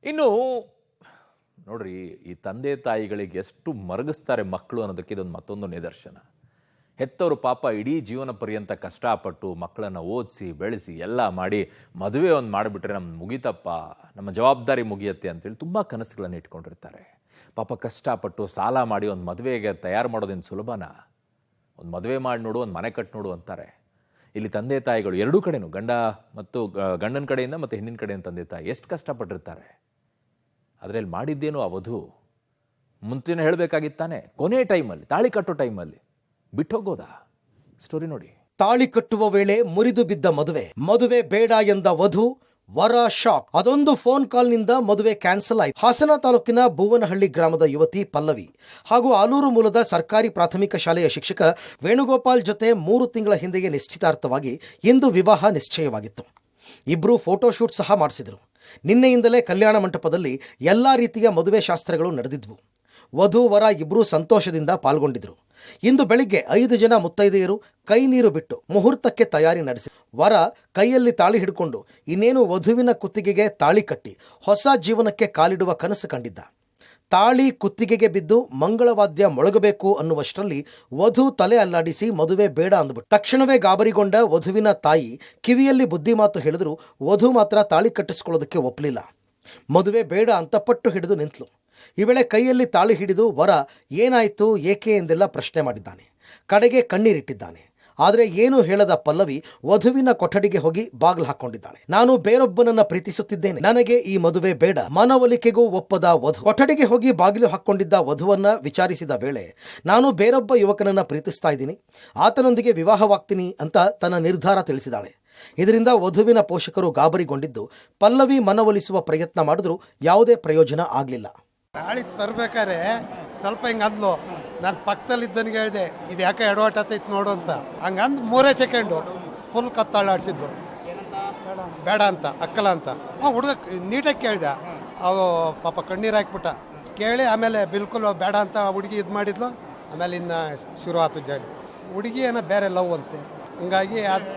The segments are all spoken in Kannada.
ಇನ್ನು ನೋಡ್ರಿ, ಈ ತಂದೆ ತಾಯಿಗಳಿಗೆ ಎಷ್ಟು ಮರಗಿಸ್ತಾರೆ ಮಕ್ಕಳು ಅನ್ನೋದಕ್ಕೆ ಇದೊಂದು ಮತ್ತೊಂದು ನಿದರ್ಶನ. ಹೆತ್ತವರು ಪಾಪ ಇಡೀ ಜೀವನ ಪರ್ಯಂತ ಕಷ್ಟಪಟ್ಟು ಮಕ್ಕಳನ್ನು ಓದಿಸಿ ಬೆಳೆಸಿ ಎಲ್ಲ ಮಾಡಿ ಮದುವೆ ಒಂದು ಮಾಡಿಬಿಟ್ರೆ ನಮ್ಮ ಮುಗಿತಪ್ಪ, ನಮ್ಮ ಜವಾಬ್ದಾರಿ ಮುಗಿಯತ್ತೆ ಅಂತೇಳಿ ತುಂಬ ಕನಸುಗಳನ್ನು ಇಟ್ಕೊಂಡಿರ್ತಾರೆ. ಪಾಪ ಕಷ್ಟಪಟ್ಟು ಸಾಲ ಮಾಡಿ ಒಂದು ಮದುವೆಗೆ ತಯಾರು ಮಾಡೋದೇನು ಸುಲಭನಾ? ಒಂದು ಮದುವೆ ಮಾಡಿ ನೋಡು, ಒಂದು ಮನೆ ಕಟ್ಟಿ ನೋಡು ಅಂತಾರೆ. ಇಲ್ಲಿ ತಂದೆ ತಾಯಿಗಳು ಎರಡೂ ಕಡೆನೂ, ಗಂಡನ ಕಡೆಯಿಂದ ಮತ್ತು ಹೆಣ್ಣಿನ ಕಡೆಯಿಂದ ತಂದೆ ತಾಯಿ ಎಷ್ಟು ಕಷ್ಟಪಟ್ಟಿರ್ತಾರೆ. ಅದರಲ್ಲಿ ಮಾಡಿದ್ದೇನು ಆ ವಧು ಮುಂಚೆನೇ ಹೇಳಬೇಕಾಗಿತ್ತಾನೆ. ಕೊನೆ ಟೈಮಲ್ಲಿ, ತಾಳಿ ಕಟ್ಟೋ ಟೈಮಲ್ಲಿ ಬಿಟ್ಟು ಹೋಗೋದಾ? ಸ್ಟೋರಿ ನೋಡಿ. ತಾಳಿ ಕಟ್ಟುವ ವೇಳೆ ಮುರಿದು ಬಿದ್ದ ಮದುವೆ ಬೇಡ ಎಂದ ವಧು, ವರ ಶಾಕ್. ಅದೊಂದು ಫೋನ್ ಕಾಲ್ನಿಂದ ಮದುವೆ ಕ್ಯಾನ್ಸಲ್ ಆಯಿತು. ಹಾಸನ ತಾಲೂಕಿನ ಬೂವನಹಳ್ಳಿ ಗ್ರಾಮದ ಯುವತಿ ಪಲ್ಲವಿ ಹಾಗೂ ಆಲೂರು ಮೂಲದ ಸರ್ಕಾರಿ ಪ್ರಾಥಮಿಕ ಶಾಲೆಯ ಶಿಕ್ಷಕ ವೇಣುಗೋಪಾಲ್ ಜೊತೆ 3 ತಿಂಗಳ ಹಿಂದೆಯೇ ನಿಶ್ಚಿತಾರ್ಥವಾಗಿ ಇಂದು ವಿವಾಹ ನಿಶ್ಚಯವಾಗಿತ್ತು. ಇಬ್ಬರು ಫೋಟೋಶೂಟ್ ಸಹ ಮಾಡಿಸಿದರು. ನಿನ್ನೆಯಿಂದಲೇ ಕಲ್ಯಾಣ ಮಂಟಪದಲ್ಲಿ ಎಲ್ಲಾ ರೀತಿಯ ಮದುವೆ ಶಾಸ್ತ್ರಗಳು ನಡೆದಿದ್ವು. ವಧು ವರ ಇಬ್ಬರೂ ಸಂತೋಷದಿಂದ ಪಾಲ್ಗೊಂಡಿದ್ರು. ಇಂದು ಬೆಳಿಗ್ಗೆ 5 ಜನ ಮುತ್ತೈದೆಯರು ಕೈ ನೀರು ಬಿಟ್ಟು ಮುಹೂರ್ತಕ್ಕೆ ತಯಾರಿ ನಡೆಸಿ, ವರ ಕೈಯಲ್ಲಿ ತಾಳಿ ಹಿಡ್ಕೊಂಡು ಇನ್ನೇನು ವಧುವಿನ ಕುತ್ತಿಗೆಗೆ ತಾಳಿ ಕಟ್ಟಿ ಹೊಸ ಜೀವನಕ್ಕೆ ಕಾಲಿಡುವ ಕನಸು ಕಂಡಿದ್ದ. ತಾಳಿ ಕುತ್ತಿಗೆಗೆ ಬಿದ್ದು ಮಂಗಳವಾದ್ಯ ಮೊಳಗಬೇಕು ಅನ್ನುವಷ್ಟರಲ್ಲಿ ವಧು ತಲೆ ಅಲ್ಲಾಡಿಸಿ ಮದುವೆ ಬೇಡ ಅಂದ್ಬಿಟ್ಟು ತಕ್ಷಣವೇ ಗಾಬರಿಗೊಂಡ ವಧುವಿನ ತಾಯಿ ಕಿವಿಯಲ್ಲಿ ಬುದ್ಧಿಮಾತು ಹೇಳಿದ್ರು. ವಧು ಮಾತ್ರ ತಾಳಿ ಕಟ್ಟಿಸ್ಕೊಳ್ಳೋದಕ್ಕೆ ಒಪ್ಪಲಿಲ್ಲ. ಮದುವೆ ಬೇಡ ಅಂತ ಪಟ್ಟು ಹಿಡಿದು ನಿಂತಳು. ಈ ವೇಳೆ ಕೈಯಲ್ಲಿ ತಾಳಿ ಹಿಡಿದು ವರ ಏನಾಯ್ತು ಏಕೆ ಎಂದೆಲ್ಲ ಪ್ರಶ್ನೆ ಮಾಡಿದ್ದಾನೆ. ಕಡೆಗೆ ಕಣ್ಣೀರಿಟ್ಟಿದ್ದಾನೆ. ಆದರೆ ಏನು ಹೇಳದ ಪಲ್ಲವಿ ವಧುವಿನ ಕೊಠಡಿಗೆ ಹೋಗಿ ಬಾಗಿಲು ಹಾಕೊಂಡಿದ್ದಾಳೆ. ನಾನು ಬೇರೊಬ್ಬನನ್ನ ಪ್ರೀತಿಸುತ್ತಿದ್ದೇನೆ, ನನಗೆ ಈ ಮದುವೆ ಬೇಡ, ಮನವೊಲಿಕೆಗೂ ಒಪ್ಪದ ವಧು. ಕೊಠಡಿಗೆ ಹೋಗಿ ಬಾಗಿಲು ಹಾಕೊಂಡಿದ್ದ ವಧುವನ್ನ ವಿಚಾರಿಸಿದ ವೇಳೆ, ನಾನು ಬೇರೊಬ್ಬ ಯುವಕನನ್ನ ಪ್ರೀತಿಸ್ತಾ ಇದ್ದೀನಿ, ಆತನೊಂದಿಗೆ ವಿವಾಹವಾಗ್ತೀನಿ ಅಂತ ತನ್ನ ನಿರ್ಧಾರ ತಿಳಿಸಿದಾಳೆ. ಇದರಿಂದ ವಧುವಿನ ಪೋಷಕರು ಗಾಬರಿಗೊಂಡಿದ್ದು ಪಲ್ಲವಿ ಮನವೊಲಿಸುವ ಪ್ರಯತ್ನ ಮಾಡಿದ್ರು. ಯಾವುದೇ ಪ್ರಯೋಜನ ಆಗಲಿಲ್ಲ. ತಾಳಿ ತರ್ಬೇಕಾರೆ ಸ್ವಲ್ಪ ಹಿಂಗೆ ಅಂದ್ಲು. ನಾನು ಪಕ್ಕದಲ್ಲಿದ್ದನಿಗೆ ಹೇಳಿದೆ, ಇದು ಯಾಕೆ ಎಡವಟ್ಟೈತೆ ನೋಡು ಅಂತ. ಹಂಗಂದು 3 ಸೆಕೆಂಡು ಫುಲ್ ಕತ್ತಾಳಾಡ್ಸಿದ್ಲು. ಬೇಡ ಅಂತ, ಅಕ್ಕಲ ಅಂತ. ಹುಡುಗ ನೀಟಾಗಿ ಕೇಳಿದೆ. ಅವು ಪಾಪ ಕಣ್ಣೀರು ಹಾಕ್ಬಿಟ್ಟ. ಕೇಳಿ ಆಮೇಲೆ ಬಿಲ್ಕುಲ್ ಬೇಡ ಅಂತ ಹುಡುಗಿ ಇದು ಮಾಡಿದ್ಲು. ಆಮೇಲೆ ಇನ್ನು ಶುರು ಆಯ್ತು ಜಾಲಿ. ಹುಡುಗಿ ಏನೋ ಬೇರೆ ಲವ್ ಅಂತೆ. ಹಂಗಾಗಿ ಅದು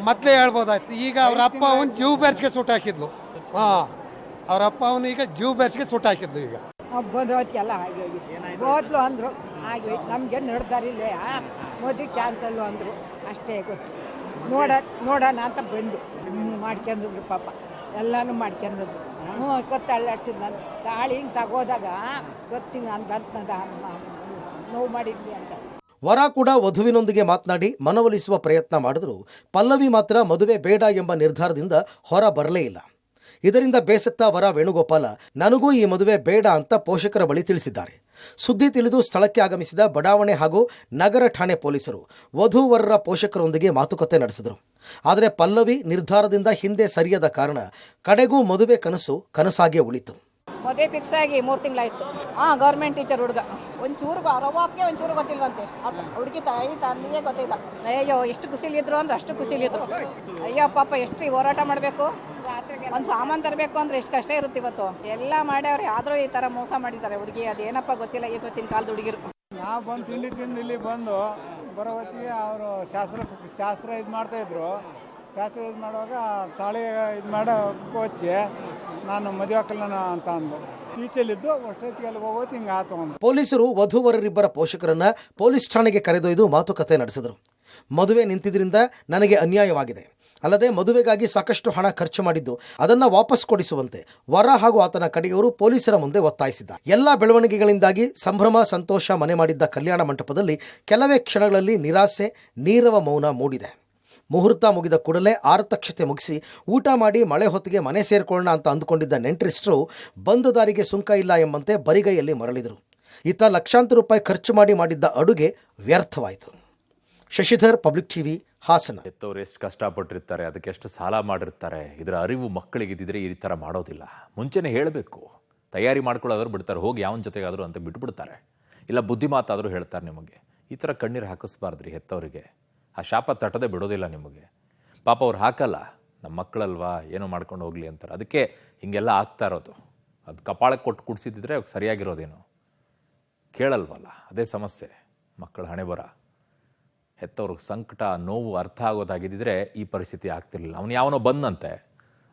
ಮೊದಲೇ ಹೇಳ್ಬೋದಾಯ್ತು. ಈಗ ಅವ್ರ ಅಪ್ಪ ಅವನು ಜೀವ ಬೆರ್ಚಿಗೆ ಸುಟ್ಟು ಹಾಕಿದ್ಲು. ಅವ್ರ ಅಪ್ಪ ಅವನು ಈಗ ಜೀವ ಬೆರ್ಚಿಗೆ ಸುಟ್ಟು ಹಾಕಿದ್ಲು. ಈಗ ಬಂದ್ರೊತ್ತಿಗೆಲ್ಲ ಆಗಿ ಹೋಗಿತ್ತು. ಓದ್ಲು ಅಂದರು, ಆಗಿ ನಮಗೆ ನಡೆದಾರಿಲ್ಲೇ ಮದುವೆ ಕ್ಯಾನ್ಸಲ್ಲು ಅಂದರು. ಅಷ್ಟೇ ಗೊತ್ತು. ನೋಡೋಣ ಅಂತ ಬಂದು ಮಾಡ್ಕೊಂಡಿದ್ರು. ಪಾಪ ಎಲ್ಲನೂ ಮಾಡ್ಕೊಂಡಿದ್ರು. ಕತ್ತು ಅಳ್ಳಾಡ್ಸಿದ್ ನಾನು ತಾಳಿ ಹಿಂಗೆ ತಗೋದಾಗ ಕತ್ತಿಂಗ ಅಂತ ನೋವು ಮಾಡಿದ್ವಿ ಅಂತ. ವರ ಕೂಡ ವಧುವಿನೊಂದಿಗೆ ಮಾತನಾಡಿ ಮನವೊಲಿಸುವ ಪ್ರಯತ್ನ ಮಾಡಿದ್ರು. ಪಲ್ಲವಿ ಮಾತ್ರ ಮದುವೆ ಬೇಡ ಎಂಬ ನಿರ್ಧಾರದಿಂದ ಹೊರ ಬರಲೇ ಇಲ್ಲ. ಇದರಿಂದ ಬೇಸತ್ತ ವರ ವೇಣುಗೋಪಾಲ, ನನಗೂ ಈ ಮದುವೆ ಬೇಡ ಅಂತ ಪೋಷಕರ ಬಳಿ ತಿಳಿಸಿದ್ದಾರೆ. ಸುದ್ದಿ ತಿಳಿದು ಸ್ಥಳಕ್ಕೆ ಆಗಮಿಸಿದ ಬಡಾವಣೆ ಹಾಗೂ ನಗರ ಠಾಣೆ ಪೊಲೀಸರು ವಧೂವರರ ಪೋಷಕರೊಂದಿಗೆ ಮಾತುಕತೆ ನಡೆಸಿದರು. ಆದರೆ ಪಲ್ಲವಿ ನಿರ್ಧಾರದಿಂದ ಹಿಂದೆ ಸರಿಯದ ಕಾರಣ ಕಡೆಗೂ ಮದುವೆ ಕನಸಾಗಿಯೇ ಉಳಿತು. ಮದುವೆ ಫಿಕ್ಸ್ ಆಗಿ 3 ತಿಂಗಳಾಯ್ತು. ಗೌರ್ಮೆಂಟ್ ಟೀಚರ್ ಹುಡುಗ. ಒಂಚೂರು ರವಾಪ್ಗೆ ಒಂಚೂರು ಗೊತ್ತಿಲ್ವಂತೆ. ಹುಡುಗಿ ತಾಯಿ ತಂದೆಗೆ ಗೊತ್ತಿಲ್ಲ. ಅಯ್ಯೋ ಎಷ್ಟು ಖುಷಿಲಿದ್ರು ಅಂದ್ರೆ ಅಷ್ಟು ಖುಷಿಲಿದ್ರು. ಅಯ್ಯೋ ಪಾಪ ಎಷ್ಟು ಹೋರಾಟ ಮಾಡಬೇಕು. ಒಂದು ಸಾಮಾನು ತರಬೇಕು ಅಂದ್ರೆ ಎಷ್ಟು ಕಷ್ಟ ಇರುತ್ತೆ ಇವತ್ತು. ಎಲ್ಲ ಮಾಡ್ಯವ್ರೆ, ಆದರೂ ಈ ಥರ ಮೋಸ ಮಾಡಿದ್ದಾರೆ ಹುಡುಗಿ. ಅದೇನಪ್ಪ ಗೊತ್ತಿಲ್ಲ ಇವತ್ತಿನ ಕಾಲದ ಹುಡುಗಿರು. ನಾವು ಬಂದು ತಿಂಡಿ ತಿಂದು ಇಲ್ಲಿ ಬಂದು ಬರೋ ಹೊತ್ತಿಗೆ ಅವರು ಶಾಸ್ತ್ರ ಇದು ಮಾಡ್ತಾಯಿದ್ರು. ಶಾಸ್ತ್ರ ಇದು ಮಾಡುವಾಗ ತಾಳಿ ಇದು ಮಾಡೋ ಹೊತ್ತಿಗೆ ನಾನು ಮದುವೆ ಹಾಕಲ್ಲ ಅಂತ ಅಂದು ಟೀಚಲ್ಲಿದ್ದು ಅಷ್ಟೊತ್ತಿಗೆ ಅಲ್ಲಿ ಹೋಗೋದು ಹಿಂಗೆ ಆತು ಅಂತ. ಪೊಲೀಸರು ವಧುವರರಿಬ್ಬರ ಪೋಷಕರನ್ನ ಪೊಲೀಸ್ ಠಾಣೆಗೆ ಕರೆದೊಯ್ದು ಮಾತುಕತೆ ನಡೆಸಿದರು. ಮದುವೆ ನಿಂತಿದ್ರಿಂದ ನನಗೆ ಅನ್ಯಾಯವಾಗಿದೆ, ಅಲ್ಲದೆ ಮದುವೆಗಾಗಿ ಸಾಕಷ್ಟು ಹಣ ಖರ್ಚು ಮಾಡಿದ್ದು ಅದನ್ನು ವಾಪಸ್ ಕೊಡಿಸುವಂತೆ ವರ ಹಾಗೂ ಆತನ ಕಡೆಯವರು ಪೊಲೀಸರ ಮುಂದೆ ಒತ್ತಾಯಿಸಿದ್ದಾರೆ. ಎಲ್ಲ ಬೆಳವಣಿಗೆಗಳಿಂದಾಗಿ ಸಂಭ್ರಮ ಸಂತೋಷ ಮನೆ ಮಾಡಿದ್ದ ಕಲ್ಯಾಣ ಮಂಟಪದಲ್ಲಿ ಕೆಲವೇ ಕ್ಷಣಗಳಲ್ಲಿ ನಿರಾಸೆ, ನೀರವ ಮೌನ ಮೂಡಿದೆ. ಮುಹೂರ್ತ ಮುಗಿದ ಕೂಡಲೇ ಆರತಕ್ಷತೆ ಮುಗಿಸಿ ಊಟ ಮಾಡಿ ಮಳೆ ಹೊತ್ತಿಗೆ ಮನೆ ಸೇರ್ಕೊಳ್ಳೋಣ ಅಂತ ಅಂದುಕೊಂಡಿದ್ದ ನೆಂಟರಿಷ್ಟರು ಬಂದ ದಾರಿಗೆ ಸುಂಕ ಇಲ್ಲ ಎಂಬಂತೆ ಬರಿಗೈಯಲ್ಲಿ ಮರಳಿದರು. ಇತ್ತ ಲಕ್ಷಾಂತರ ರೂಪಾಯಿ ಖರ್ಚು ಮಾಡಿದ್ದ ಅಡುಗೆ ವ್ಯರ್ಥವಾಯಿತು. Shashidhar, public TV, Hassan. ಹೆತ್ತವ್ರು ಎಷ್ಟು ಕಷ್ಟಪಟ್ಟಿರ್ತಾರೆ, ಅದಕ್ಕೆ ಎಷ್ಟು ಸಾಲ ಮಾಡಿರ್ತಾರೆ. ಇದರ ಅರಿವು ಮಕ್ಕಳಿಗೆ ಇದ್ದಿದ್ರೆ ಈ ಥರ ಮಾಡೋದಿಲ್ಲ. ಮುಂಚೆನೇ ಹೇಳಬೇಕು. ತಯಾರಿ ಮಾಡ್ಕೊಳ್ಳೋದಾದ್ರೂ ಬಿಡ್ತಾರೆ, ಹೋಗಿ ಯಾವನ ಜೊತೆಗಾದರೂ ಅಂತ ಬಿಟ್ಬಿಡ್ತಾರೆ. ಇಲ್ಲ ಬುದ್ಧಿ ಮಾತಾದರೂ ಹೇಳ್ತಾರೆ ನಿಮಗೆ. ಈ ಥರ ಕಣ್ಣೀರು ಹಾಕಿಸ್ಬಾರ್ದ್ರಿ ಹೆತ್ತವರಿಗೆ. ಆ ಶಾಪ ತಟ್ಟದೆ ಬಿಡೋದಿಲ್ಲ ನಿಮಗೆ. ಪಾಪ ಅವ್ರು ಹಾಕಲ್ಲ, ನಮ್ಮ ಮಕ್ಕಳಲ್ವಾ ಏನೋ ಮಾಡ್ಕೊಂಡು ಹೋಗಲಿ ಅಂತಾರೆ. ಅದಕ್ಕೆ ಹೀಗೆಲ್ಲ ಆಗ್ತಾ ಇರೋದು. ಅದು ಕಪಾಳಕ್ಕೆ ಕೊಟ್ಟು ಕುಡಿಸಿದ್ರೆ ಸರಿಯಾಗಿರೋದೇನು ಕೇಳಲ್ವಲ್ಲ, ಅದೇ ಸಮಸ್ಯೆ. ಮಕ್ಕಳ ಹಣೆ ಬರ. ಹೆತ್ತವ್ರಿಗೆ ಸಂಕಟ ನೋವು ಅರ್ಥ ಆಗೋದಾಗಿದ್ದರೆ ಈ ಪರಿಸ್ಥಿತಿ ಆಗ್ತಿರ್ಲಿಲ್ಲ. ಅವನು ಯಾವನೋ ಬಂದಂತೆ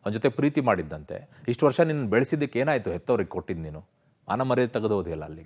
ಅವನ ಜೊತೆ ಪ್ರೀತಿ ಮಾಡಿದ್ದಂತೆ. ಇಷ್ಟು ವರ್ಷ ನಿನ್ನ ಬೆಳೆಸಿದ್ದಕ್ಕೆ ಏನಾಯಿತು? ಹೆತ್ತವ್ರಿಗೆ ಕೊಟ್ಟಿದ್ದು ನೀನು ಮಾನ ಮರ್ಯಾದೆ ತೆಗೆದೋದಿಲ್ಲ ಅಲ್ಲಿಗೆ.